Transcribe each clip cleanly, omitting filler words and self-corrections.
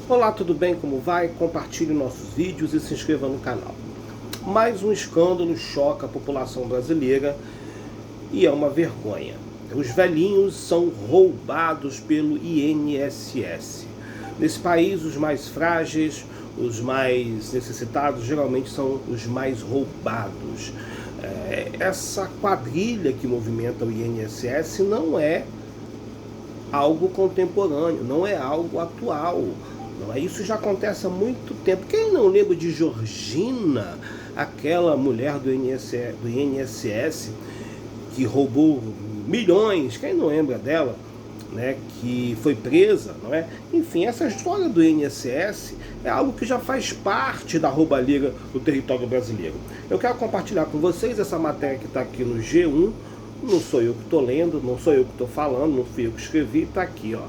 Olá, tudo bem? Como vai? Compartilhe nossos vídeos e se inscreva no canal. Mais um escândalo choca a população brasileira e é uma vergonha. Os velhinhos são roubados pelo INSS. Nesse país, os mais frágeis, os mais necessitados, geralmente são os mais roubados. Essa quadrilha que movimenta o INSS não é algo contemporâneo, não é algo atual. Não é? Isso já acontece há muito tempo. Quem não lembra de Georgina, aquela mulher do INSS que roubou milhões? Quem não lembra dela, né? Que foi presa, não é? Enfim, essa história do INSS é algo que já faz parte da roubalheira do território brasileiro. Eu quero compartilhar com vocês essa matéria que está aqui no G1. Não sou eu que estou lendo, não sou eu que estou falando, não fui eu que escrevi, está aqui, ó.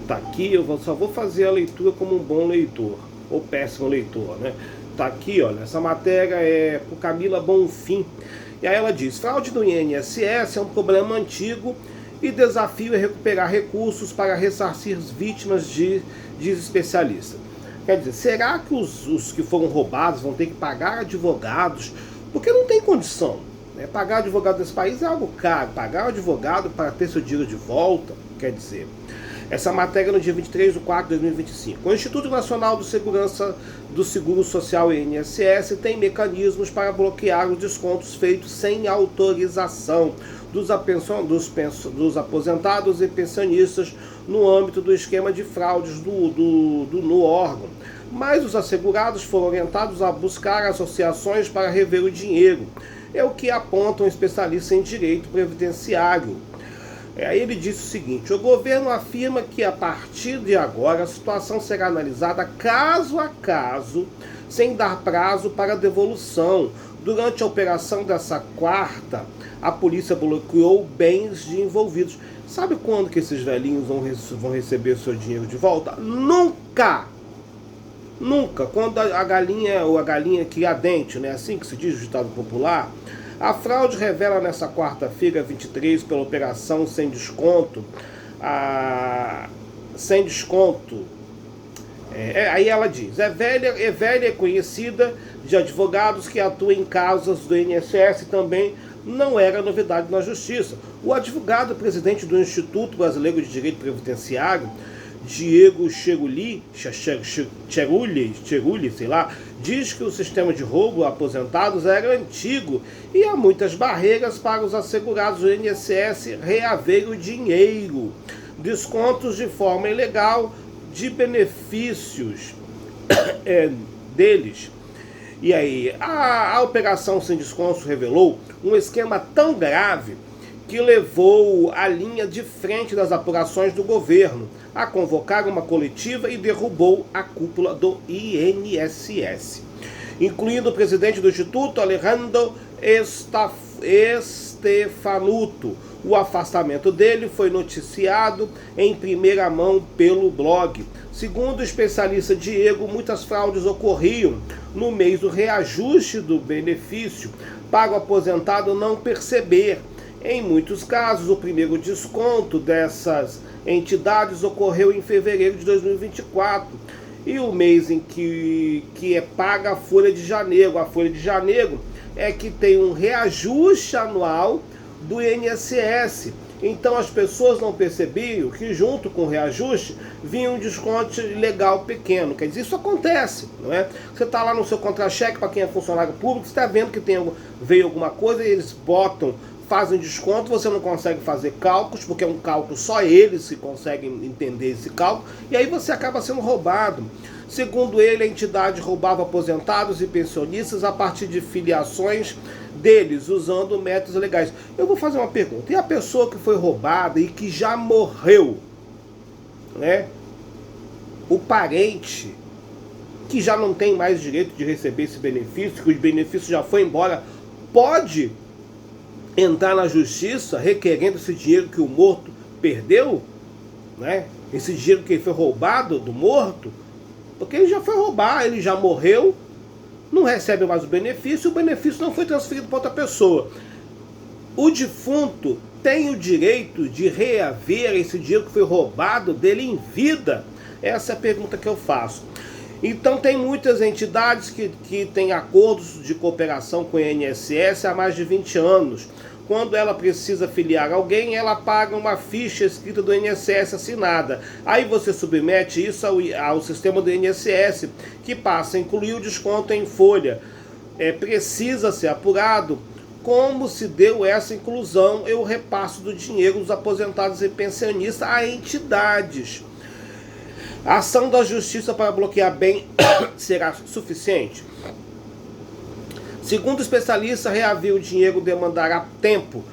Tá aqui, só vou fazer a leitura como um bom leitor, ou péssimo leitor, né? Tá aqui, olha, essa matéria é por Camila Bonfim. E aí ela diz: fraude do INSS é um problema antigo e desafio é recuperar recursos para ressarcir vítimas, diz especialista. Quer dizer, será que os que foram roubados vão ter que pagar advogados? Porque não tem condição, né? Pagar advogado nesse país é algo caro. Pagar um advogado para ter seu dinheiro de volta, quer dizer... Essa matéria no dia 23 de 4 de 2025. O Instituto Nacional de Segurança do Seguro Social, INSS, tem mecanismos para bloquear os descontos feitos sem autorização dos aposentados e pensionistas no âmbito do esquema de fraudes no órgão. Mas os assegurados foram orientados a buscar associações para rever o dinheiro. É o que aponta um especialista em direito previdenciário. Aí ele disse o seguinte: o governo afirma que a partir de agora a situação será analisada caso a caso, sem dar prazo para devolução. Durante a operação dessa quarta, a polícia bloqueou bens de envolvidos. Sabe quando que esses velhinhos vão receber seu dinheiro de volta? Nunca! Nunca! Quando a galinha cria dente, né? Assim que se diz o ditado popular. A fraude revela nessa quarta-feira, 23, pela operação sem desconto. Aí ela diz: é velha e conhecida de advogados que atuam em causas do INSS, também não era novidade na justiça. O advogado-presidente do Instituto Brasileiro de Direito Previdenciário, Diego Cheruli, sei lá, diz que o sistema de roubo a aposentados era antigo e há muitas barreiras para os assegurados do INSS reaver o dinheiro, descontos de forma ilegal de benefícios deles. E aí, a operação sem desconto revelou um esquema tão grave que levou a linha de frente das apurações do governo a convocar uma coletiva e derrubou a cúpula do INSS, incluindo o presidente do Instituto, Alejandro Stefanuto. O afastamento dele foi noticiado em primeira mão pelo blog. Segundo o especialista Diego, muitas fraudes ocorriam no mês do reajuste do benefício para o aposentado não perceber. Em muitos casos, o primeiro desconto dessas entidades ocorreu em fevereiro de 2024 e o mês em que é paga a folha de janeiro. A folha de janeiro é que tem um reajuste anual do INSS. Então as pessoas não percebiam que junto com o reajuste vinha um desconto legal pequeno. Quer dizer, isso acontece, não é? Você está lá no seu contra-cheque, para quem é funcionário público, você está vendo que veio alguma coisa e eles fazem desconto, você não consegue fazer cálculos, porque é um cálculo só eles que conseguem entender esse cálculo, e aí você acaba sendo roubado. Segundo ele, a entidade roubava aposentados e pensionistas a partir de filiações deles, usando métodos legais. Eu vou fazer uma pergunta: e a pessoa que foi roubada e que já morreu, né? O parente que já não tem mais direito de receber esse benefício, que o benefício já foi embora, pode entrar na justiça requerendo esse dinheiro que o morto perdeu, né? Esse dinheiro que foi roubado do morto, porque ele já foi roubar, ele já morreu, não recebe mais o benefício não foi transferido para outra pessoa. O defunto tem o direito de reaver esse dinheiro que foi roubado dele em vida. Essa é a pergunta que eu faço. Então tem muitas entidades que têm acordos de cooperação com o INSS há mais de 20 anos. Quando ela precisa filiar alguém, ela paga uma ficha escrita do INSS assinada. Aí você submete isso ao sistema do INSS, que passa a incluir o desconto em folha. Precisa ser apurado como se deu essa inclusão e o repasso do dinheiro dos aposentados e pensionistas a entidades. A ação da justiça para bloquear bem será suficiente? Segundo especialista, reaver o dinheiro demandará tempo.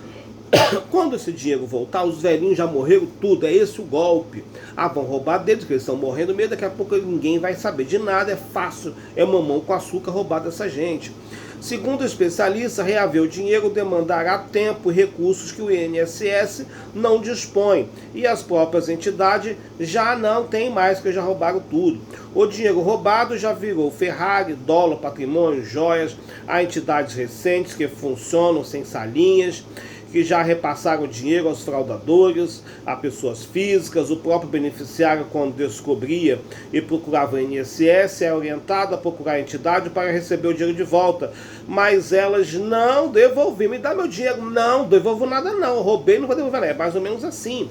Quando esse dinheiro voltar, os velhinhos já morreram tudo, é esse o golpe. Vão roubar deles, que eles estão morrendo mesmo, daqui a pouco ninguém vai saber de nada, é fácil, é mamão com açúcar roubar dessa gente. Segundo o especialista, reaver o dinheiro demandará tempo e recursos que o INSS não dispõe. E as próprias entidades já não têm mais, porque já roubaram tudo. O dinheiro roubado já virou Ferrari, dólar, patrimônio, joias. Há entidades recentes que funcionam sem salinhas, que já repassaram dinheiro aos fraudadores, a pessoas físicas. O próprio beneficiário, quando descobria e procurava o INSS, é orientado a procurar a entidade para receber o dinheiro de volta. Mas elas não devolviam. Me dá meu dinheiro. Não devolvo nada não. Roubei, não vou devolver nada. É mais ou menos assim.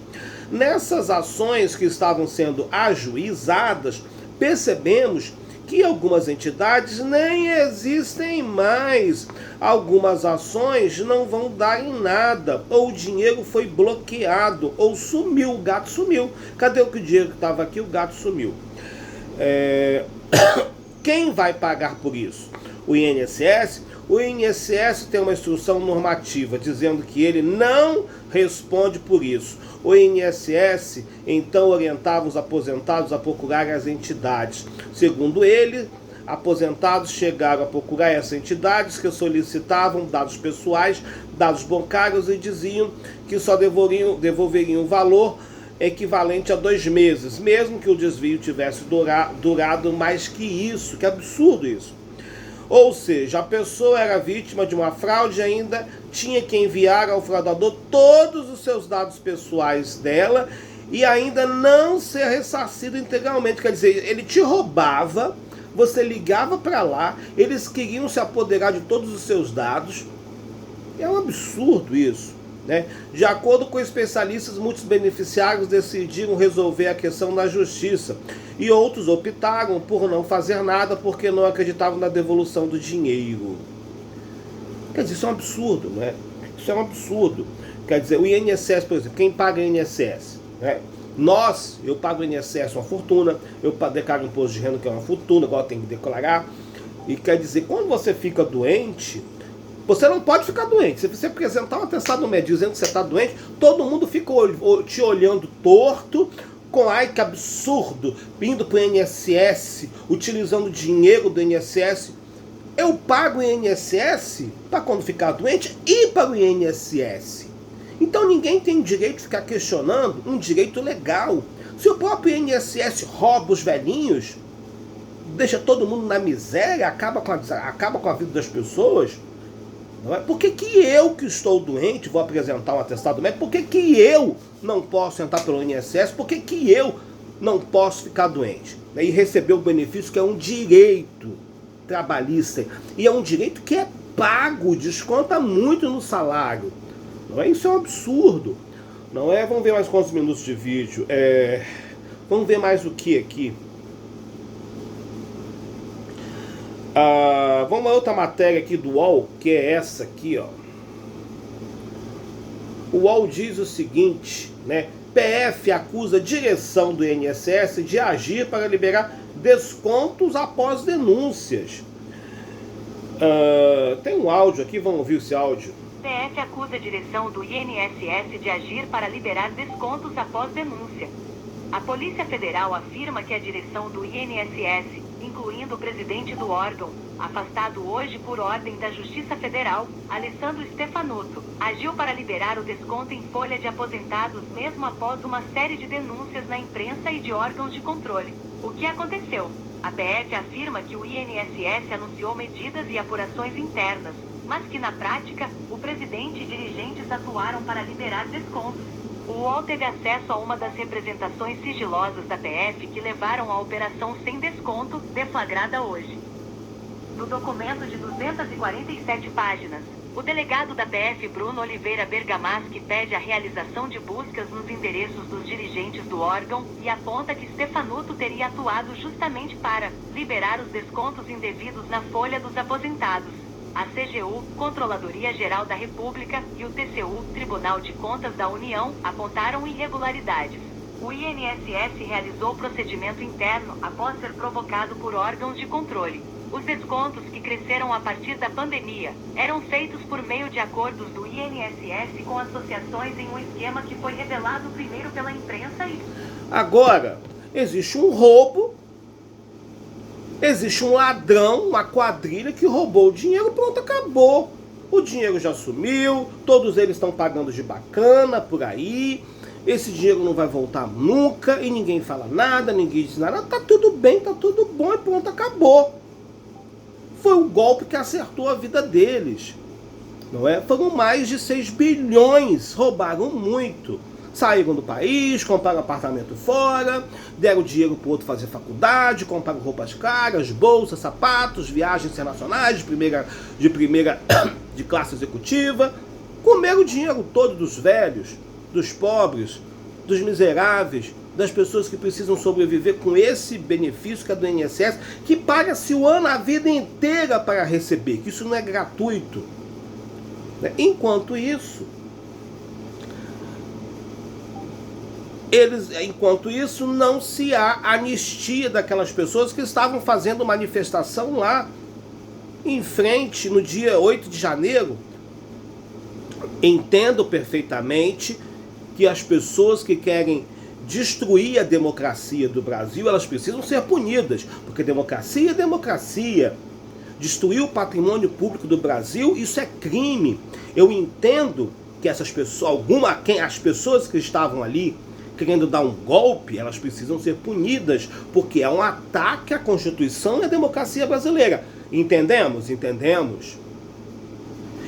Nessas ações que estavam sendo ajuizadas, percebemos que algumas entidades nem existem mais. Algumas ações não vão dar em nada, ou o dinheiro foi bloqueado, ou sumiu, o gato sumiu. Cadê o dinheiro que estava aqui? O gato sumiu. Quem vai pagar por isso? O INSS? O INSS tem uma instrução normativa dizendo que ele não responde por isso. O INSS então orientava os aposentados a procurar as entidades. Segundo ele, aposentados chegaram a procurar essas entidades que solicitavam dados pessoais, dados bancários e diziam que só devolveriam o valor equivalente a 2 meses, mesmo que o desvio tivesse durado mais que isso. Que absurdo isso! Ou seja, a pessoa era vítima de uma fraude e ainda tinha que enviar ao fraudador todos os seus dados pessoais dela e ainda não ser ressarcido integralmente. Quer dizer, ele te roubava, você ligava para lá, eles queriam se apoderar de todos os seus dados. É um absurdo isso, né? De acordo com especialistas, muitos beneficiários decidiram resolver a questão na justiça e outros optaram por não fazer nada porque não acreditavam na devolução do dinheiro. Quer dizer, isso é um absurdo, não é? Isso é um absurdo. Quer dizer, o INSS, por exemplo, quem paga o INSS? Né? Eu pago o INSS uma fortuna, eu declaro imposto de renda que é uma fortuna, agora tem que declarar. E quer dizer, quando você fica doente, você não pode ficar doente. Se você apresentar um atestado médico dizendo que você está doente, todo mundo fica te olhando torto, com ai que absurdo, indo para o INSS, utilizando o dinheiro do INSS. Eu pago o INSS para quando ficar doente ir para o INSS. Então ninguém tem direito de ficar questionando um direito legal. Se o próprio INSS rouba os velhinhos, deixa todo mundo na miséria, acaba com a vida das pessoas, não é? Por que eu que estou doente vou apresentar um atestado médico? Por que eu não posso entrar pelo INSS? Por que eu não posso ficar doente? E receber o benefício que é um direito trabalhista. E é um direito que é pago, desconta muito no salário. Não é? Isso é um absurdo. Não é? Vamos ver mais quantos minutos de vídeo. Vamos ver mais o que aqui. Vamos a outra matéria aqui do UOL, que é essa aqui, ó. O UOL diz o seguinte, né? PF acusa a direção do INSS de agir para liberar descontos após denúncias. Tem um áudio aqui, vamos ouvir esse áudio. PF acusa a direção do INSS de agir para liberar descontos após denúncia. A Polícia Federal afirma que a direção do INSS, incluindo o presidente do órgão, afastado hoje por ordem da Justiça Federal, Alessandro Stefanotto, agiu para liberar o desconto em folha de aposentados mesmo após uma série de denúncias na imprensa e de órgãos de controle. O que aconteceu? A PF afirma que o INSS anunciou medidas e apurações internas, mas que na prática, o presidente e dirigentes atuaram para liberar descontos. O UOL teve acesso a uma das representações sigilosas da PF que levaram à operação sem desconto, deflagrada hoje. No documento de 247 páginas, o delegado da PF Bruno Oliveira Bergamaschi pede a realização de buscas nos endereços dos dirigentes do órgão e aponta que Stefanuto teria atuado justamente para liberar os descontos indevidos na folha dos aposentados. A CGU, Controladoria Geral da República, e o TCU, Tribunal de Contas da União, apontaram irregularidades. O INSS realizou procedimento interno após ser provocado por órgãos de controle. Os descontos, que cresceram a partir da pandemia, eram feitos por meio de acordos do INSS com associações em um esquema que foi revelado primeiro pela imprensa e... Agora, existe um roubo, existe um ladrão, uma quadrilha que roubou o dinheiro, pronto, acabou. O dinheiro já sumiu, todos eles estão pagando de bacana por aí, esse dinheiro não vai voltar nunca e ninguém fala nada, ninguém diz nada, tá tudo bem, tá tudo bom e pronto, acabou. Foi o golpe que acertou a vida deles, não é? Foram mais de 6 bilhões, roubaram muito. Saíram do país, compraram apartamento fora, deram dinheiro para o outro fazer faculdade, compraram roupas caras, bolsas, sapatos, viagens internacionais de classe executiva. Comeram o dinheiro todo dos velhos, dos pobres, dos miseráveis, das pessoas que precisam sobreviver com esse benefício que é do INSS, que paga-se o ano, a vida inteira para receber, que isso não é gratuito. Enquanto isso, não se há anistia daquelas pessoas que estavam fazendo manifestação lá em frente no dia 8 de janeiro. Entendo perfeitamente que as pessoas que querem destruir a democracia do Brasil, elas precisam ser punidas, porque democracia é democracia. Destruir o patrimônio público do Brasil, isso é crime. Eu entendo que essas pessoas, as pessoas que estavam ali querendo dar um golpe, elas precisam ser punidas, porque é um ataque à Constituição e à democracia brasileira. Entendemos? Entendemos.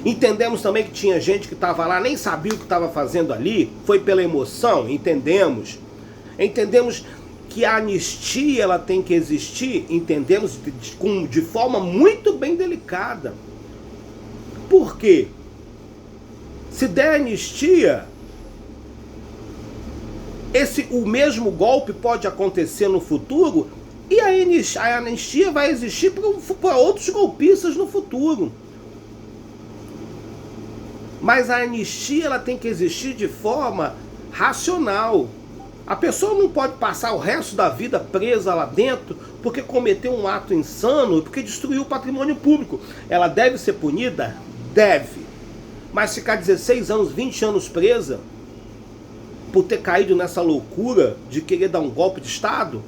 Entendemos também que tinha gente que estava lá, nem sabia o que estava fazendo ali, foi pela emoção, entendemos. Entendemos que a anistia ela tem que existir, entendemos, de forma muito bem delicada. Por quê? Se der anistia, o mesmo golpe pode acontecer no futuro e a anistia vai existir para outros golpistas no futuro. Mas a anistia ela tem que existir de forma racional. A pessoa não pode passar o resto da vida presa lá dentro porque cometeu um ato insano, porque destruiu o patrimônio público. Ela deve ser punida? Deve. Mas ficar 16 anos, 20 anos presa por ter caído nessa loucura de querer dar um golpe de Estado?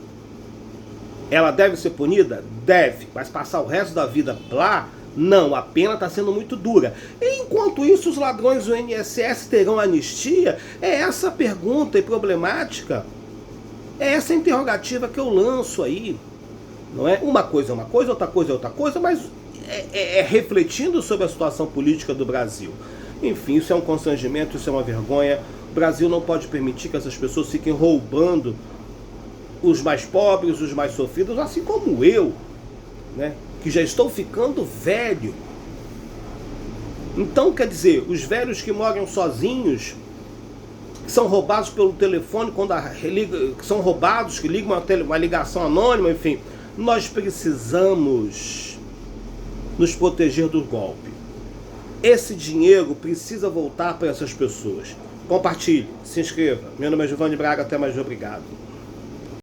Ela deve ser punida? Deve. Mas passar o resto da vida lá? Não, a pena está sendo muito dura. E enquanto isso, os ladrões do INSS terão anistia? É essa a pergunta e problemática. É essa a interrogativa que eu lanço aí. Não é? Uma coisa é uma coisa, outra coisa é outra coisa, mas refletindo sobre a situação política do Brasil. Enfim, isso é um constrangimento, isso é uma vergonha. O Brasil não pode permitir que essas pessoas fiquem roubando os mais pobres, os mais sofridos, assim como eu, né? Que já estou ficando velho. Então, quer dizer, os velhos que moram sozinhos, que são roubados pelo telefone, que são roubados, que ligam uma ligação anônima, enfim, nós precisamos nos proteger do golpe. Esse dinheiro precisa voltar para essas pessoas. Compartilhe, se inscreva. Meu nome é Giovanni Braga, até mais, obrigado.